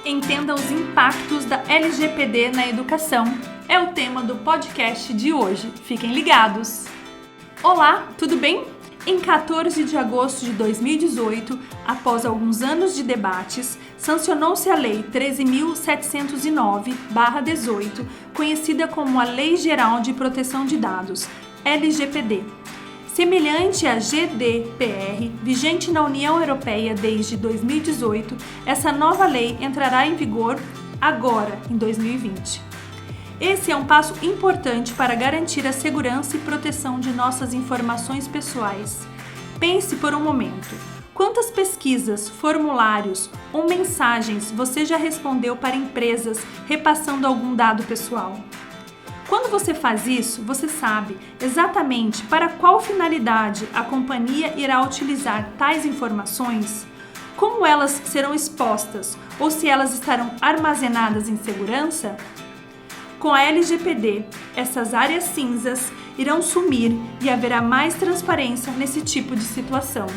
Entenda os impactos da LGPD na educação. É o tema do podcast de hoje. Fiquem ligados! Olá, tudo bem? Em 14 de agosto de 2018, após alguns anos de debates, sancionou-se a Lei 13.709/18, conhecida como a Lei Geral de Proteção de Dados, LGPD. Semelhante à GDPR, vigente na União Europeia desde 2018, essa nova lei entrará em vigor agora, em 2020. Esse é um passo importante para garantir a segurança e proteção de nossas informações pessoais. Pense por um momento. Quantas pesquisas, formulários ou mensagens você já respondeu para empresas repassando algum dado pessoal? Quando você faz isso, você sabe exatamente para qual finalidade a companhia irá utilizar tais informações, como elas serão expostas ou se elas estarão armazenadas em segurança? Com a LGPD, essas áreas cinzas irão sumir e haverá mais transparência nesse tipo de situação.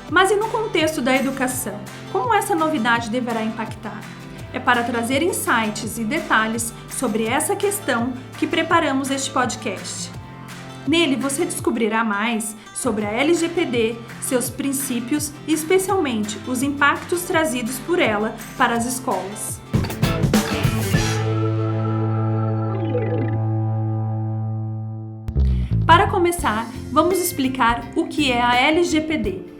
Mas e no contexto da educação? Como essa novidade deverá impactar? É para trazer insights e detalhes sobre essa questão que preparamos este podcast. Nele você descobrirá mais sobre a LGPD, seus princípios e especialmente os impactos trazidos por ela para as escolas. Para começar, vamos explicar o que é a LGPD.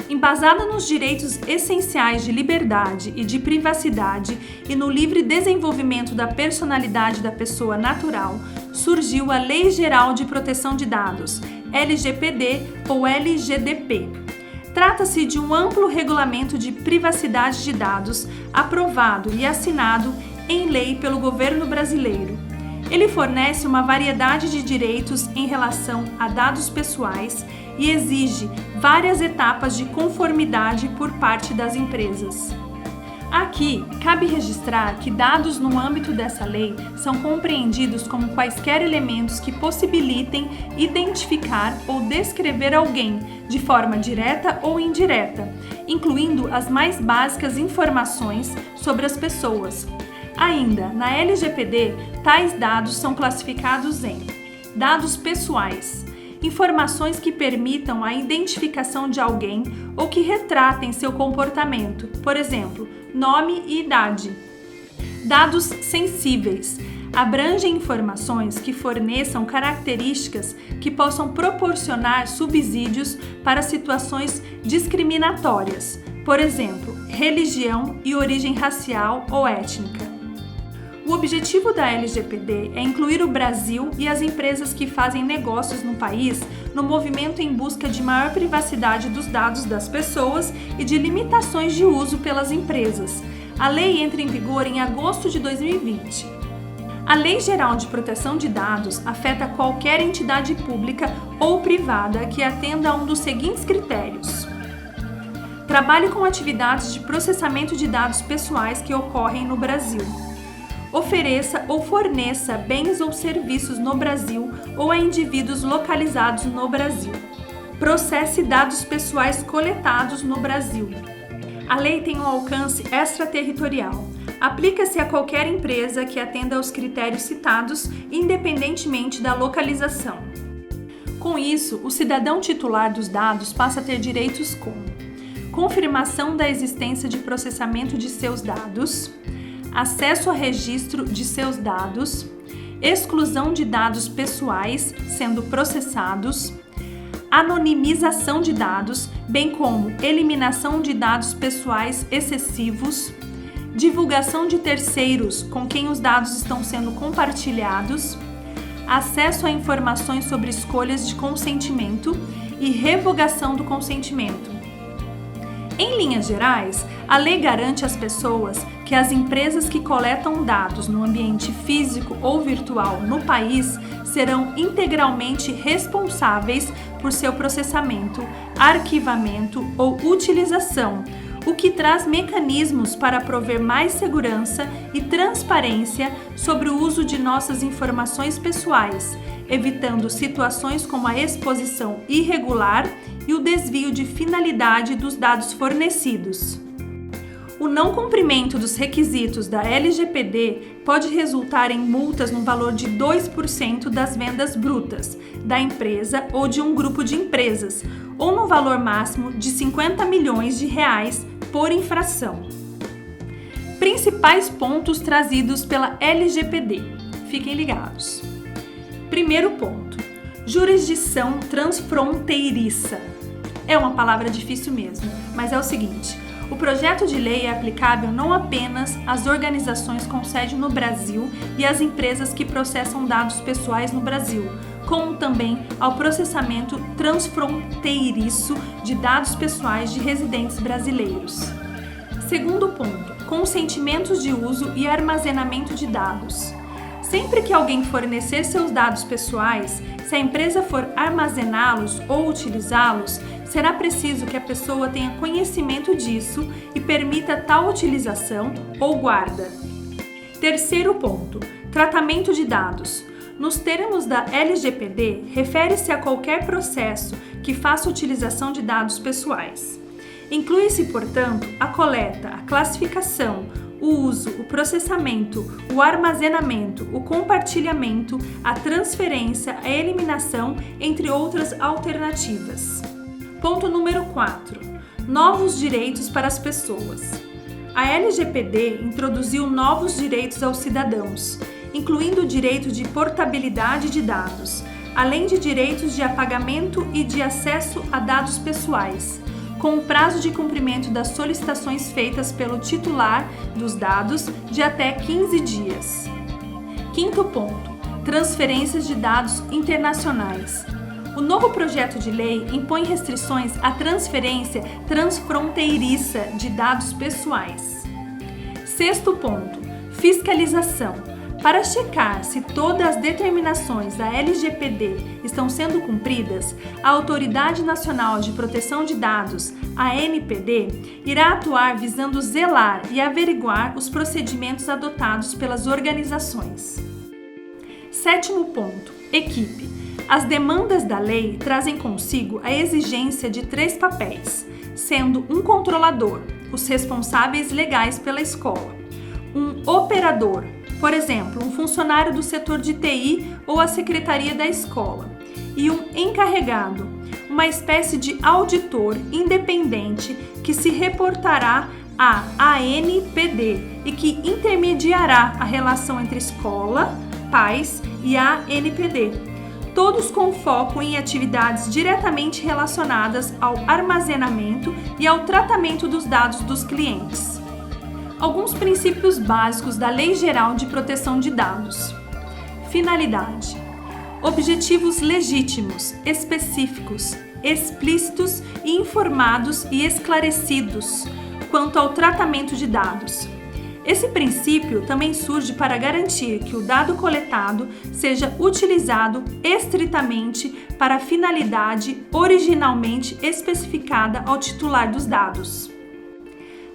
Embasada nos direitos essenciais de liberdade e de privacidade e no livre desenvolvimento da personalidade da pessoa natural, surgiu a Lei Geral de Proteção de Dados, LGPD ou LGDP. Trata-se de um amplo regulamento de privacidade de dados aprovado e assinado em lei pelo governo brasileiro. Ele fornece uma variedade de direitos em relação a dados pessoais e exige várias etapas de conformidade por parte das empresas. Aqui, cabe registrar que dados no âmbito dessa lei são compreendidos como quaisquer elementos que possibilitem identificar ou descrever alguém de forma direta ou indireta, incluindo as mais básicas informações sobre as pessoas. Ainda, na LGPD, tais dados são classificados em dados pessoais, informações que permitam a identificação de alguém ou que retratem seu comportamento, por exemplo, nome e idade. Dados sensíveis, abrangem informações que forneçam características que possam proporcionar subsídios para situações discriminatórias, por exemplo, religião e origem racial ou étnica. O objetivo da LGPD é incluir o Brasil e as empresas que fazem negócios no país no movimento em busca de maior privacidade dos dados das pessoas e de limitações de uso pelas empresas. A lei entra em vigor em agosto de 2020. A Lei Geral de Proteção de Dados afeta qualquer entidade pública ou privada que atenda a um dos seguintes critérios. Trabalhe com atividades de processamento de dados pessoais que ocorrem no Brasil. Ofereça ou forneça bens ou serviços no Brasil ou a indivíduos localizados no Brasil. Processe dados pessoais coletados no Brasil. A lei tem um alcance extraterritorial. Aplica-se a qualquer empresa que atenda aos critérios citados, independentemente da localização. Com isso, o cidadão titular dos dados passa a ter direitos como confirmação da existência de processamento de seus dados, acesso a registro de seus dados, exclusão de dados pessoais sendo processados, anonimização de dados, bem como eliminação de dados pessoais excessivos, divulgação de terceiros com quem os dados estão sendo compartilhados, acesso a informações sobre escolhas de consentimento e revogação do consentimento. Em linhas gerais, a lei garante às pessoas que as empresas que coletam dados no ambiente físico ou virtual no país serão integralmente responsáveis por seu processamento, arquivamento ou utilização, o que traz mecanismos para prover mais segurança e transparência sobre o uso de nossas informações pessoais, evitando situações como a exposição irregular e o desvio de finalidade dos dados fornecidos. O não cumprimento dos requisitos da LGPD pode resultar em multas no valor de 2% das vendas brutas da empresa ou de um grupo de empresas, ou no valor máximo de R$50 milhões por infração. Principais pontos trazidos pela LGPD. Fiquem ligados. Primeiro ponto: jurisdição transfronteiriça. É uma palavra difícil mesmo, mas é o seguinte: o projeto de lei é aplicável não apenas às organizações com sede no Brasil e às empresas que processam dados pessoais no Brasil, como também ao processamento transfronteiriço de dados pessoais de residentes brasileiros. Segundo ponto: consentimentos de uso e armazenamento de dados. Sempre que alguém fornecer seus dados pessoais, se a empresa for armazená-los ou utilizá-los, será preciso que a pessoa tenha conhecimento disso e permita tal utilização ou guarda. Terceiro ponto: tratamento de dados. Nos termos da LGPD, refere-se a qualquer processo que faça utilização de dados pessoais. Inclui-se, portanto, a coleta, a classificação, o uso, o processamento, o armazenamento, o compartilhamento, a transferência, a eliminação, entre outras alternativas. Ponto número 4. Novos direitos para as pessoas. A LGPD introduziu novos direitos aos cidadãos, incluindo o direito de portabilidade de dados, além de direitos de apagamento e de acesso a dados pessoais, com o prazo de cumprimento das solicitações feitas pelo titular dos dados de até 15 dias. Quinto ponto: transferências de dados internacionais. O novo projeto de lei impõe restrições à transferência transfronteiriça de dados pessoais. Sexto ponto: fiscalização. Para checar se todas as determinações da LGPD estão sendo cumpridas, a Autoridade Nacional de Proteção de Dados, a ANPD, irá atuar visando zelar e averiguar os procedimentos adotados pelas organizações. Sétimo ponto: equipe. As demandas da lei trazem consigo a exigência de 3 papéis, sendo um controlador, os responsáveis legais pela escola, um operador, por exemplo, um funcionário do setor de TI ou a secretaria da escola, e um encarregado, uma espécie de auditor independente que se reportará à ANPD e que intermediará a relação entre escola, pais e a ANPD, todos com foco em atividades diretamente relacionadas ao armazenamento e ao tratamento dos dados dos clientes. Alguns princípios básicos da Lei Geral de Proteção de Dados. Finalidade: objetivos legítimos, específicos, explícitos e informados e esclarecidos quanto ao tratamento de dados. Esse princípio também surge para garantir que o dado coletado seja utilizado estritamente para a finalidade originalmente especificada ao titular dos dados.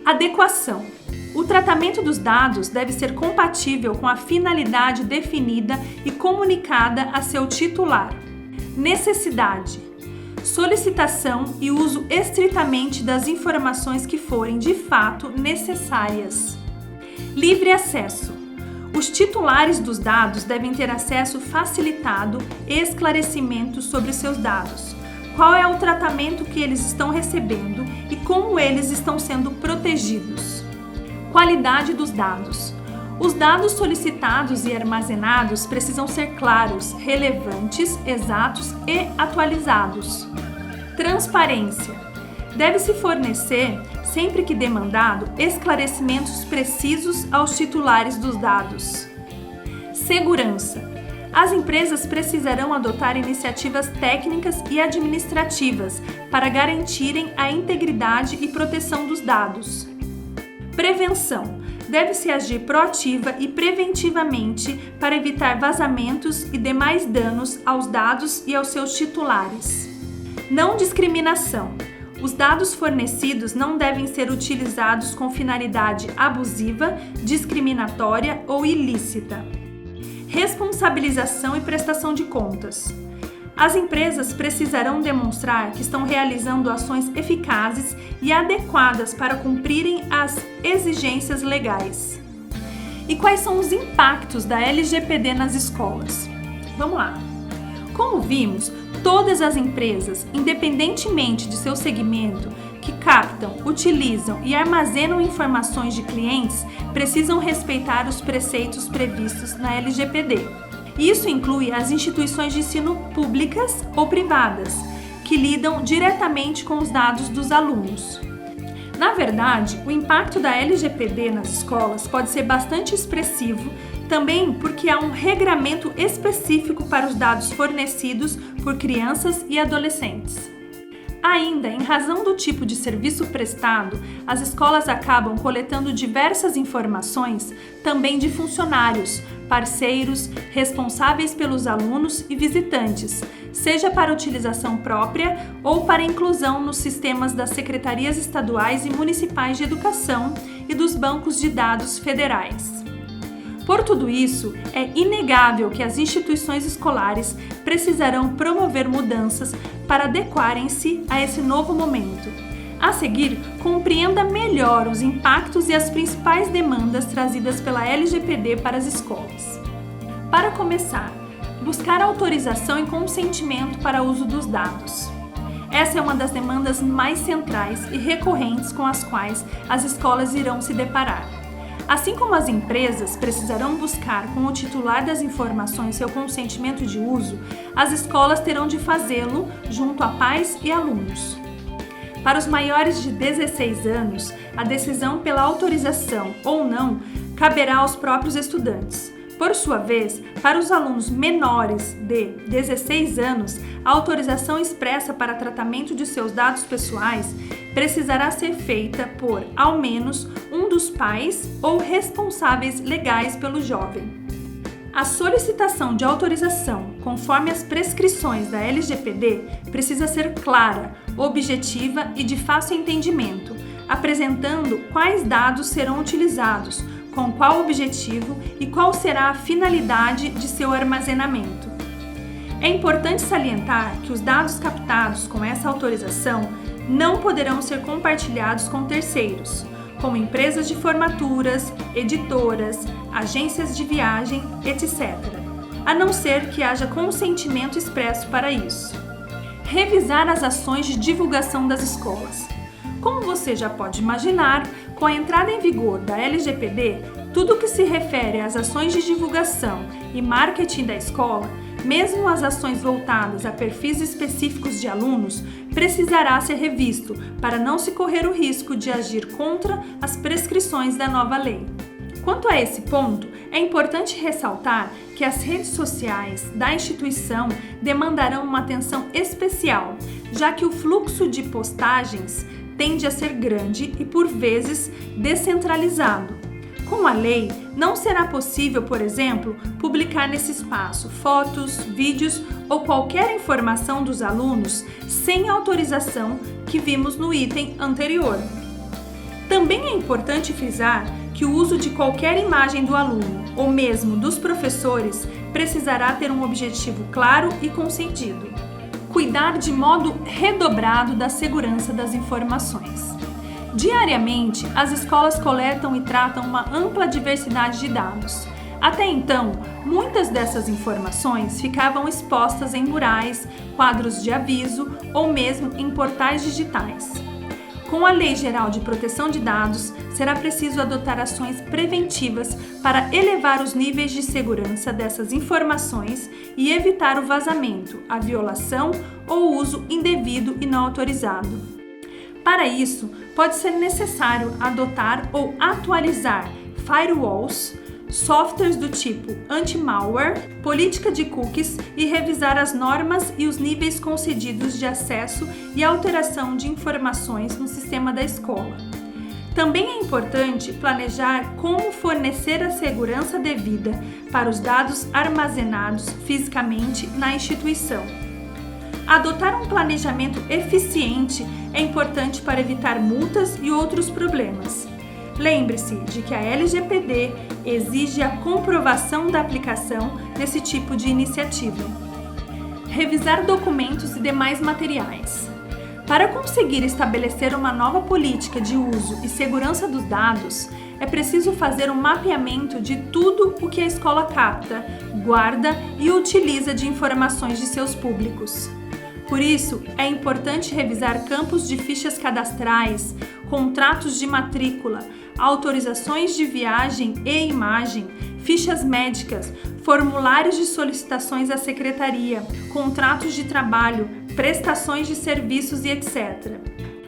Adequação. O tratamento dos dados deve ser compatível com a finalidade definida e comunicada a seu titular. Necessidade. Solicitação e uso estritamente das informações que forem de fato necessárias. Livre acesso. Os titulares dos dados devem ter acesso facilitado e esclarecimento sobre seus dados. Qual é o tratamento que eles estão recebendo e como eles estão sendo protegidos. Qualidade dos dados. Os dados solicitados e armazenados precisam ser claros, relevantes, exatos e atualizados. Transparência. Deve-se fornecer, sempre que demandado, esclarecimentos precisos aos titulares dos dados. Segurança. As empresas precisarão adotar iniciativas técnicas e administrativas para garantirem a integridade e proteção dos dados. Prevenção. Deve-se agir proativa e preventivamente para evitar vazamentos e demais danos aos dados e aos seus titulares. Não discriminação. Os dados fornecidos não devem ser utilizados com finalidade abusiva, discriminatória ou ilícita. Responsabilização e prestação de contas. As empresas precisarão demonstrar que estão realizando ações eficazes e adequadas para cumprirem as exigências legais. E quais são os impactos da LGPD nas escolas? Vamos lá! Como vimos, todas as empresas, independentemente de seu segmento, que captam, utilizam e armazenam informações de clientes, precisam respeitar os preceitos previstos na LGPD. Isso inclui as instituições de ensino públicas ou privadas, que lidam diretamente com os dados dos alunos. Na verdade, o impacto da LGPD nas escolas pode ser bastante expressivo, também porque há um regramento específico para os dados fornecidos por crianças e adolescentes. Ainda, em razão do tipo de serviço prestado, as escolas acabam coletando diversas informações também de funcionários, parceiros, responsáveis pelos alunos e visitantes, seja para utilização própria ou para inclusão nos sistemas das secretarias estaduais e municipais de educação e dos bancos de dados federais. Por tudo isso, é inegável que as instituições escolares precisarão promover mudanças para adequarem-se a esse novo momento. A seguir, compreenda melhor os impactos e as principais demandas trazidas pela LGPD para as escolas. Para começar, buscar autorização e consentimento para o uso dos dados. Essa é uma das demandas mais centrais e recorrentes com as quais as escolas irão se deparar. Assim como as empresas precisarão buscar com o titular das informações seu consentimento de uso, as escolas terão de fazê-lo junto a pais e alunos. Para os maiores de 16 anos, a decisão pela autorização ou não caberá aos próprios estudantes. Por sua vez, para os alunos menores de 16 anos, a autorização expressa para tratamento de seus dados pessoais precisará ser feita por, ao menos, um dos pais ou responsáveis legais pelo jovem. A solicitação de autorização, conforme as prescrições da LGPD, precisa ser clara, objetiva e de fácil entendimento, apresentando quais dados serão utilizados, com qual objetivo e qual será a finalidade de seu armazenamento. É importante salientar que os dados captados com essa autorização não poderão ser compartilhados com terceiros, como empresas de formaturas, editoras, agências de viagem, etc., a não ser que haja consentimento expresso para isso. Revisar as ações de divulgação das escolas. Como você já pode imaginar, com a entrada em vigor da LGPD, tudo que se refere às ações de divulgação e marketing da escola, mesmo as ações voltadas a perfis específicos de alunos, precisará ser revisto para não se correr o risco de agir contra as prescrições da nova lei. Quanto a esse ponto, é importante ressaltar que as redes sociais da instituição demandarão uma atenção especial, já que o fluxo de postagens tende a ser grande e, por vezes, descentralizado. Com a lei, não será possível, por exemplo, publicar nesse espaço fotos, vídeos ou qualquer informação dos alunos sem autorização que vimos no item anterior. Também é importante frisar que o uso de qualquer imagem do aluno, ou mesmo dos professores, precisará ter um objetivo claro e consentido. Cuidar de modo redobrado da segurança das informações. Diariamente, as escolas coletam e tratam uma ampla diversidade de dados. Até então, muitas dessas informações ficavam expostas em murais, quadros de aviso ou mesmo em portais digitais. Com a Lei Geral de Proteção de Dados, será preciso adotar ações preventivas para elevar os níveis de segurança dessas informações e evitar o vazamento, a violação ou uso indevido e não autorizado. Para isso, pode ser necessário adotar ou atualizar firewalls, softwares do tipo anti-malware, política de cookies e revisar as normas e os níveis concedidos de acesso e alteração de informações no sistema da escola. Também é importante planejar como fornecer a segurança devida para os dados armazenados fisicamente na instituição. Adotar um planejamento eficiente é importante para evitar multas e outros problemas. Lembre-se de que a LGPD exige a comprovação da aplicação desse tipo de iniciativa. Revisar documentos e demais materiais. Para conseguir estabelecer uma nova política de uso e segurança dos dados, é preciso fazer um mapeamento de tudo o que a escola capta, guarda e utiliza de informações de seus públicos. Por isso, é importante revisar campos de fichas cadastrais, contratos de matrícula, autorizações de viagem e imagem, fichas médicas, formulários de solicitações à secretaria, contratos de trabalho, prestações de serviços e etc.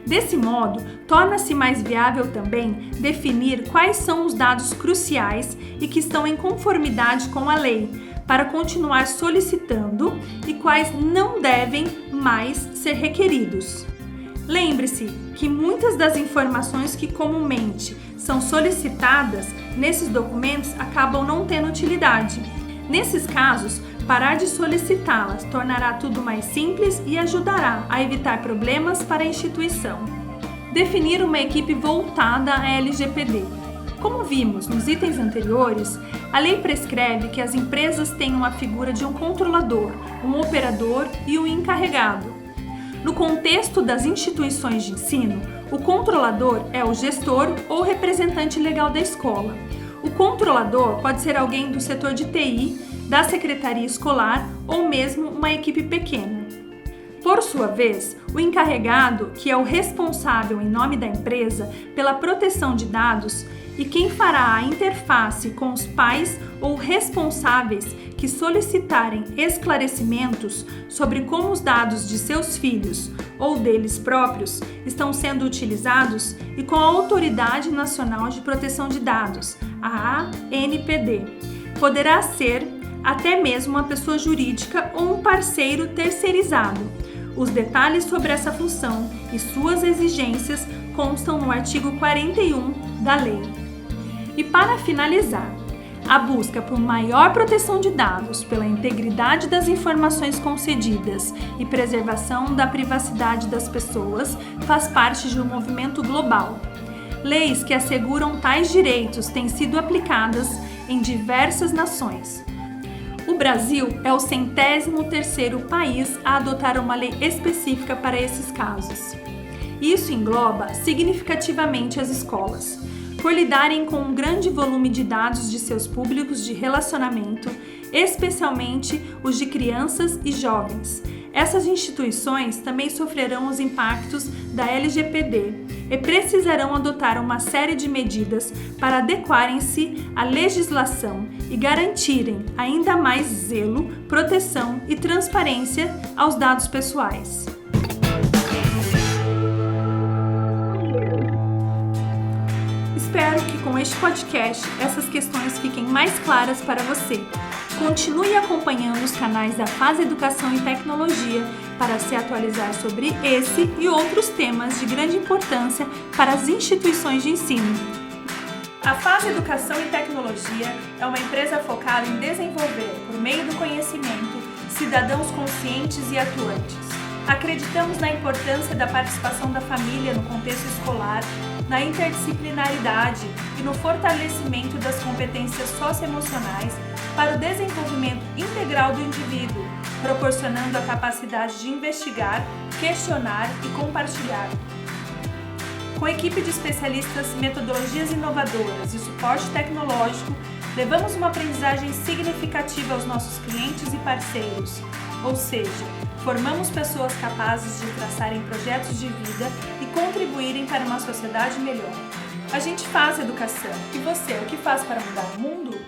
Desse modo, torna-se mais viável também definir quais são os dados cruciais e que estão em conformidade com a lei, para continuar solicitando e quais não devem mais ser requeridos. Lembre-se que muitas das informações que comumente são solicitadas nesses documentos acabam não tendo utilidade. Nesses casos, parar de solicitá-las tornará tudo mais simples e ajudará a evitar problemas para a instituição. Definir uma equipe voltada à LGPD. Como vimos nos itens anteriores, a lei prescreve que as empresas tenham a figura de um controlador, um operador e um encarregado. No contexto das instituições de ensino, o controlador é o gestor ou representante legal da escola. O controlador pode ser alguém do setor de TI, da secretaria escolar ou mesmo uma equipe pequena. Por sua vez, o encarregado, que é o responsável em nome da empresa pela proteção de dados e quem fará a interface com os pais ou responsáveis que solicitarem esclarecimentos sobre como os dados de seus filhos ou deles próprios estão sendo utilizados e com a Autoridade Nacional de Proteção de Dados, a ANPD. Poderá ser até mesmo uma pessoa jurídica ou um parceiro terceirizado. Os detalhes sobre essa função e suas exigências constam no artigo 41 da lei. E para finalizar, a busca por maior proteção de dados, pela integridade das informações concedidas e preservação da privacidade das pessoas faz parte de um movimento global. Leis que asseguram tais direitos têm sido aplicadas em diversas nações. O Brasil é o 103º país a adotar uma lei específica para esses casos. Isso engloba significativamente as escolas, por lidarem com um grande volume de dados de seus públicos de relacionamento, especialmente os de crianças e jovens. Essas instituições também sofrerão os impactos da LGPD e precisarão adotar uma série de medidas para adequarem-se à legislação e garantirem ainda mais zelo, proteção e transparência aos dados pessoais. Espero que com este podcast essas questões fiquem mais claras para você. Continue acompanhando os canais da FAS Educação e Tecnologia para se atualizar sobre esse e outros temas de grande importância para as instituições de ensino. A FAS Educação e Tecnologia é uma empresa focada em desenvolver, por meio do conhecimento, cidadãos conscientes e atuantes. Acreditamos na importância da participação da família no contexto escolar, na interdisciplinaridade e no fortalecimento das competências socioemocionais para o desenvolvimento integral do indivíduo, proporcionando a capacidade de investigar, questionar e compartilhar. Com equipe de especialistas, metodologias inovadoras e suporte tecnológico, levamos uma aprendizagem significativa aos nossos clientes e parceiros, ou seja, formamos pessoas capazes de traçarem projetos de vida e contribuírem para uma sociedade melhor. A gente faz educação. E você, o que faz para mudar o mundo?